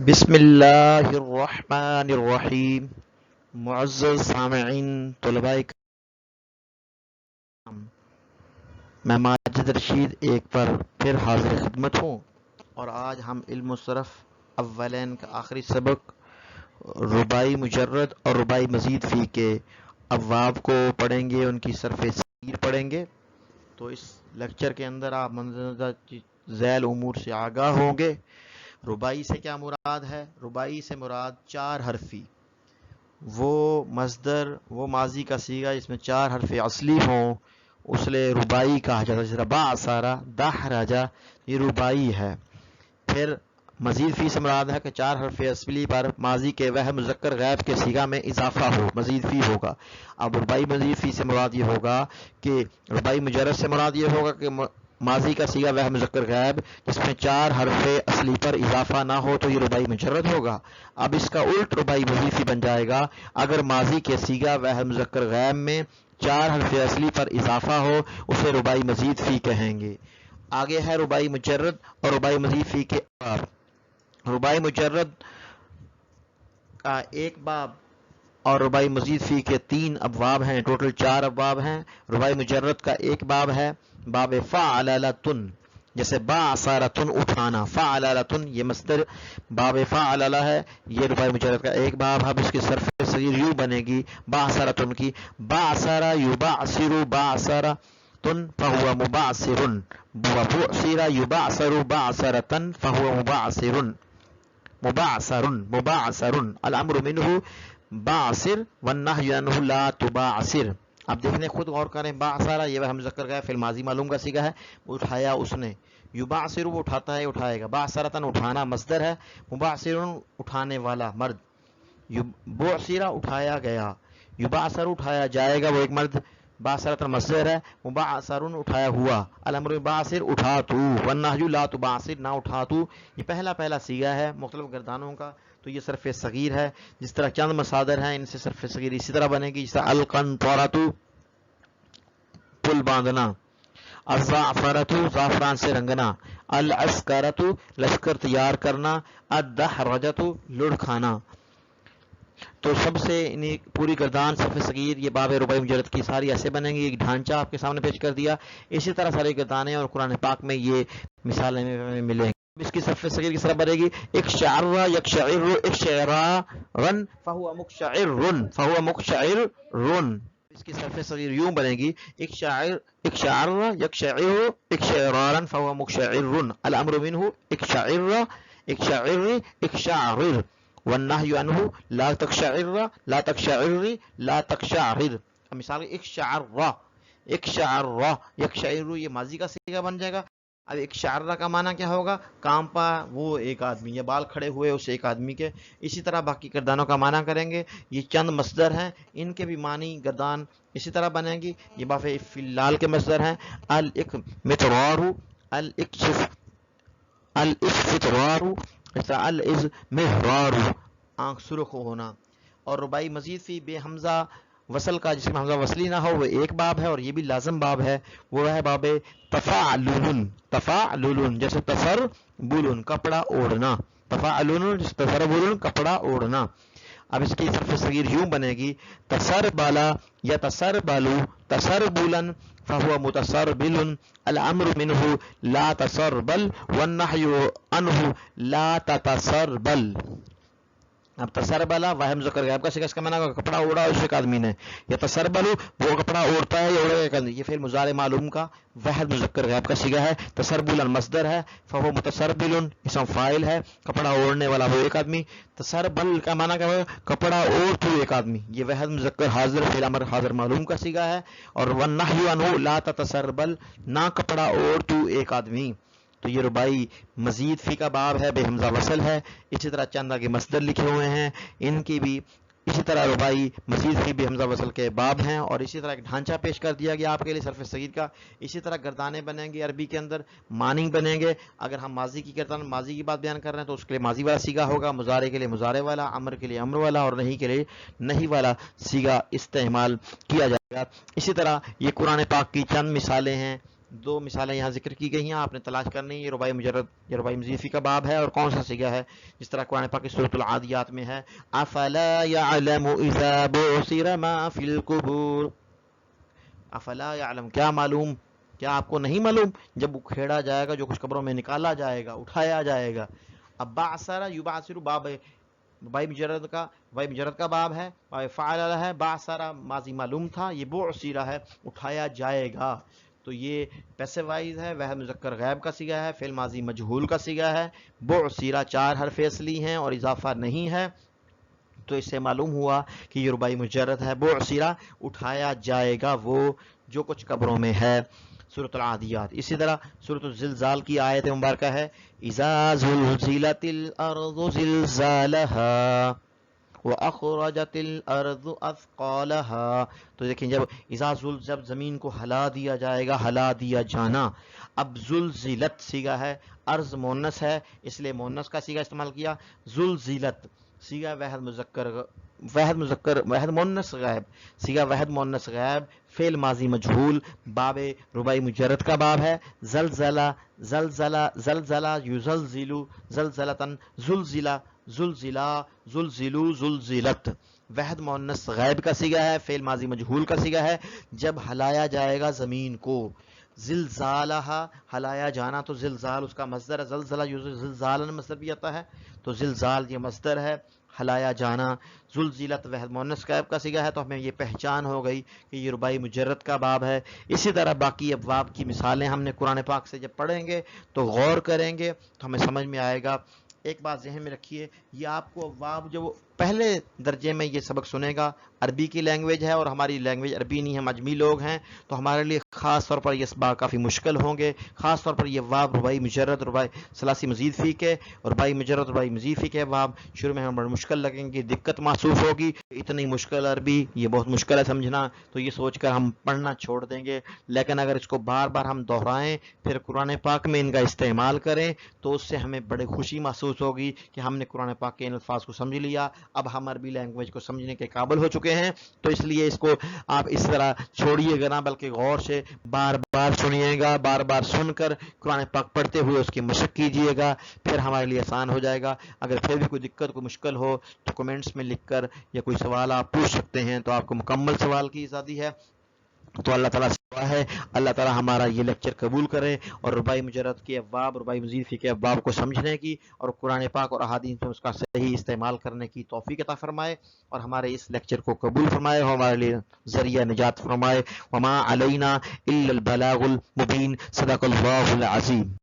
بسم اللہ الرحمن الرحیم۔ معزز سامعین، طلباء کرام، میں ماجد رشید ایک بار پھر حاضر خدمت ہوں، اور آج ہم علم الصرف اولین کا آخری سبق رباعی مجرد اور رباعی مزید فی کے ابواب کو پڑھیں گے، ان کی صرف صغیر پڑھیں گے۔ تو اس لیکچر کے اندر آپ مندرجہ ذیل امور سے آگاہ ہوں گے۔ رباعی سے کیا مراد ہے؟ رباعی سے مراد چار حرفی، وہ مصدر، وہ ماضی کا صیغہ جس میں چار حرف اصلی ہوں، اس لیے رباعی کہا جاتا ہے۔ جیسے ربا سارا، دہ راجا، یہ رباعی ہے۔ پھر مزید فی سے مراد ہے کہ چار حرف اصلی پر ماضی کے وہ مذکر غائب کے صیغہ میں اضافہ ہو، مزید فی ہوگا۔ اب رباعی مزید فی سے مراد یہ ہوگا کہ رباعی مجرد سے مراد یہ ہوگا کہ ماضی کا صیغہ وہ مذکر غائب جس میں چار حرف اصلی پر اضافہ نہ ہو، تو یہ رباعی مجرد ہوگا۔ اب اس کا الٹ رباعی مزید فی بن جائے گا اگر ماضی کے صیغہ وہ مذکر غائب میں چار حرف اصلی پر اضافہ ہو، اسے رباعی مزید فی کہیں گے۔ آگے ہے رباعی مجرد اور رباعی مزید فی کے باب۔ رباعی مجرد کا ایک باب اور رباعی مزید فی کے 3 ابواب ہیں، ٹوٹل 4 ابواب ہیں۔ رباعی مجرد کا ایک باب ہے باب فعللتن، جیسے باعثرتن اٹھانا، فعللتن یہ مصدر باب فعلل ہے، یہ رباعی مجرد کا ایک باب ہے۔ اب اس کی صرف صغیر یوں بنے گی باعثرتن کی، باعثر یبعثر باعثرتن فهو مبعثر، وبعثر یبعثر بعثرتن فهو مبعثر، مبعثر الامر منه باعثر والنهی عنه لا تباعثر۔ اب دیکھنے خود غور کریں، باعثر یہ وہ مذکر غائب فعل ماضی معلوم کا صیغہ ہے، اٹھایا اس نے۔ یبعثر وہ اٹھاتا ہے، اٹھائے گا۔ باعثرتن اٹھانا مصدر ہے، مبعثر اٹھانے والا مرد۔ بعثر اٹھایا گیا، یبعثر اٹھایا جائے گا، وہ ایک مرد۔ باعثرتن مصدر ہے، مبعثر اٹھایا ہوا، الامر باعثر اٹھا تو، والنہی لا تبعثر نہ اٹھا تو، یہ پہلا صیغہ ہے مختلف گردانوں کا، تو یہ صرف صغیر ہے۔ جس طرح چند مصادر ہیں ان سے صرف صغیر اسی طرح بنے گی، جس طرح القنطرۃ پل باندھنا، الزعفرۃ زعفران سے رنگنا، العسکرۃ لشکر تیار کرنا، الدحرجۃ لڑ کھانا۔ تو سب سے پوری گردان صرف صغیر، یہ باب رباعی مجرد کی ساری ایسے بنیں گی۔ ایک ڈھانچہ آپ کے سامنے پیش کر دیا، اسی طرح ساری گردانیں اور قرآن پاک میں یہ مثالیں ملیں گی۔ اس کی صرف صغیر کس طرح بنے گی؟ اقشعر یقشعر اقشعرارا فهو مقشعر فهو مقشعر۔ اس کی صرف صغیر یوں بنے گی اقشعر یقشعر اقشعرارا فهو مقشعر، الامر منه اقشعر اقشعر والنهی عنه لا تقشعر لا تقشعر لا تقشعر۔ مثال اقشعر یقشعر یہ ماضی کا صیغہ بن جائے گا۔ اب اقشعر کا معنی کیا ہوگا؟ کانپا وہ ایک آدمی، یا بال کھڑے ہوئے اس ایک آدمی کے۔ اسی طرح باقی گردانوں کا معنی کریں گے۔ یہ چند مصدر ہیں، ان کے بھی معنی گردان اسی طرح بنیں گی۔ یہ باب فلال کے مصدر ہیں، المترار الاسفترار، الازمہرار آنکھ سرخ ہونا۔ اور رباعی مزید فی بے حمزہ وصل کا، جس میں حمزہ وصلی نہ ہو، وہ ایک باب ہے اور یہ بھی لازم باب ہے، وہ ہے باب تفاعلن، جیسے تسربلن کپڑا اوڑھنا، تفاعلن جیسے تسربلن کپڑا اوڑھنا۔ اب اس کی صرف صغیر یوں بنے گی تسربلا یا تسربلو تسربلن فهو متسربل، الامر منه لا تسربل والنهی عنه لا تتسربل۔ اب تسربلا وہ مذکر غائب کا صیغہ، اس کا معنی کپڑا اوڑھا اس ایک آدمی نے، یا تسربلو وہ کپڑا اوڑھتا ہے یا اوڑھے ایک آدمی، یہ فعل مضارع معلوم کا واحد مذکر غائب کا صیغہ ہے۔ تسربلا مصدر ہے، فهو متسربل اسم فاعل ہے، کپڑا اوڑھنے والا وہ ایک آدمی۔ تسربل کا معنی کیا ہے؟ کپڑا اوڑھ تو ایک آدمی، یہ واحد مذکر حاضر فعل امر حاضر معلوم کا صیغہ ہے۔ اور والنہی عنہ لا تتسربل، نہ کپڑا اوڑھ تو ایک آدمی۔ تو یہ رباعی مزید فی کا باب ہے، بے حمزہ وصل ہے۔ اسی طرح چند آگے مصدر لکھے ہوئے ہیں، ان کی بھی اسی طرح رباعی مزید فی بے حمزہ وصل کے باب ہیں، اور اسی طرح ایک ڈھانچہ پیش کر دیا گیا آپ کے لیے صرف صغیر کا۔ اسی طرح گردانیں بنیں گے عربی کے اندر، معنی بنیں گے۔ اگر ہم ماضی کی گردان ماضی کی بات بیان کر رہے ہیں تو اس کے لیے ماضی والا صیغہ ہوگا، مضارع کے لیے مضارع والا، امر کے لیے امر والا، اور نہی کے لیے نہی والا صیغہ استعمال کیا جائے گا۔ اسی طرح یہ قرآن پاک کی چند مثالیں ہیں دو مثالیں یہاں ذکر کی گئی ہیں، آپ نے تلاش کرنی ہے یہ رباعی مجرد یا رباعی مضیفی کا باب ہے اور کون سا صیغہ ہے. جس طرح قرآن پاک کی سورۃ العادیات میں ہے افلا يعلم اذا بعثر ما في القبور. افلا يعلم، کیا معلوم، کیا آپ کو نہیں معلوم جب وہ کھیڑا جائے گا، جو کچھ قبروں میں نکالا جائے گا، اٹھایا جائے گا. اب بعثر یبعثر باب بائی مجرد کا باب ہے، باب فعل ہے. بعثر ماضی معلوم تھا، یہ بعثر ہے اٹھایا جائے گا. تو یہ پیسیوائز ہے، وہ مذکر غیب کا صیغہ ہے، فعل ماضی مجہول کا صیغہ ہے. بعثر 4 حرف اصلی ہیں اور اضافہ نہیں ہے، تو اس سے معلوم ہوا کہ یہ رباعی مجرد ہے. بعثر اٹھایا جائے گا وہ جو کچھ قبروں میں ہے. سورۃ العادیات. اسی طرح سورۃ الزلزال کی آیت مبارکہ ہے اذا زلزلت الارض زلزالها واخرجت الارض اثقالها. تو دیکھیں جب زمین کو ہلا دیا جائے گا، ہلا دیا جانا. اب زلزلت صیغہ ہے، ارض مونس ہے اس لیے مونس کا صیغہ استعمال کیا. زلزلت صیغہ واحد مونس غائب، صیغہ واحد مونس غائب، فعل ماضی مجہول، باب رباعی مجرد کا باب ہے. زلزلہ زلزلہ یزلزلو زلزلتن، زلزلہ زلزلہ زلزلو زلزلت، وحد مؤنث غائب کا صیغہ ہے، فعل ماضی مجہول کا صیغہ ہے. جب ہلایا جائے گا زمین کو، زلزالہ ہلایا جانا، تو زلزال اس کا مصدر ہے. زلزلہ زلزالن مصدر بھی آتا ہے، تو زلزال یہ مصدر ہے، ہلایا جانا. زلزلت وحد مؤنث غائب کا صیغہ ہے. تو ہمیں یہ پہچان ہو گئی کہ یہ رباعی مجرد کا باب ہے. اسی طرح باقی ابواب کی مثالیں ہم نے قرآن پاک سے جب پڑھیں گے تو غور کریں گے تو ہمیں سمجھ میں آئے گا. ایک بات ذہن میں رکھیے، یہ آپ کو ابواب جو پہلے درجے میں یہ سبق سنے گا، عربی کی لینگویج ہے اور ہماری لینگویج عربی نہیں ہے، ہم اجمی لوگ ہیں، تو ہمارے لیے خاص طور پر یہ اسباق کافی مشکل ہوں گے. خاص طور پر یہ ابواب رباعی مجرد، رباعی ثلاثی مزید فی کے اور رباعی مجرد رباعی مزید فی کے ابواب شروع میں ہمیں بڑی مشکل لگیں گی، دقت محسوس ہوگی. اتنی مشکل عربی یہ بہت مشکل ہے سمجھنا، تو یہ سوچ کر ہم پڑھنا چھوڑ دیں گے. لیکن اگر اس کو بار بار ہم دہرائیں، پھر قرآن پاک میں ان کا استعمال کریں، تو اس سے ہمیں بڑی خوشی محسوس ہوگی کہ ہم نے قرآن پاک کے ان الفاظ کو سمجھ لیا، اب ہم عربی لینگویج کو سمجھنے کے قابل ہو چکے ہیں. تو اس لیے اس کو آپ اس طرح چھوڑیے گا نہ، بلکہ غور سے بار بار سنیے گا، بار بار سن کر قرآن پاک پڑھتے ہوئے اس کی مشق کیجیے گا، پھر ہمارے لیے آسان ہو جائے گا. اگر پھر بھی کوئی دقت، کوئی مشکل ہو تو کمنٹس میں لکھ کر یا کوئی سوال آپ پوچھ سکتے ہیں، تو آپ کو مکمل سوال کی آزادی ہے. تو اللہ تعالیٰ سے دعا ہے اللہ تعالیٰ ہمارا یہ لیکچر قبول کرے اور رباعی مجرد کے ابواب، رباعی مزید فی کے ابواب کو سمجھنے کی اور قرآن پاک اور احادیث میں اس کا صحیح استعمال کرنے کی توفیق عطا فرمائے، اور ہمارے اس لیکچر کو قبول فرمائے اور ہمارے لیے ذریعہ نجات فرمائے. وما علینا الا البلاغ المبین. صدق اللہ العظیم.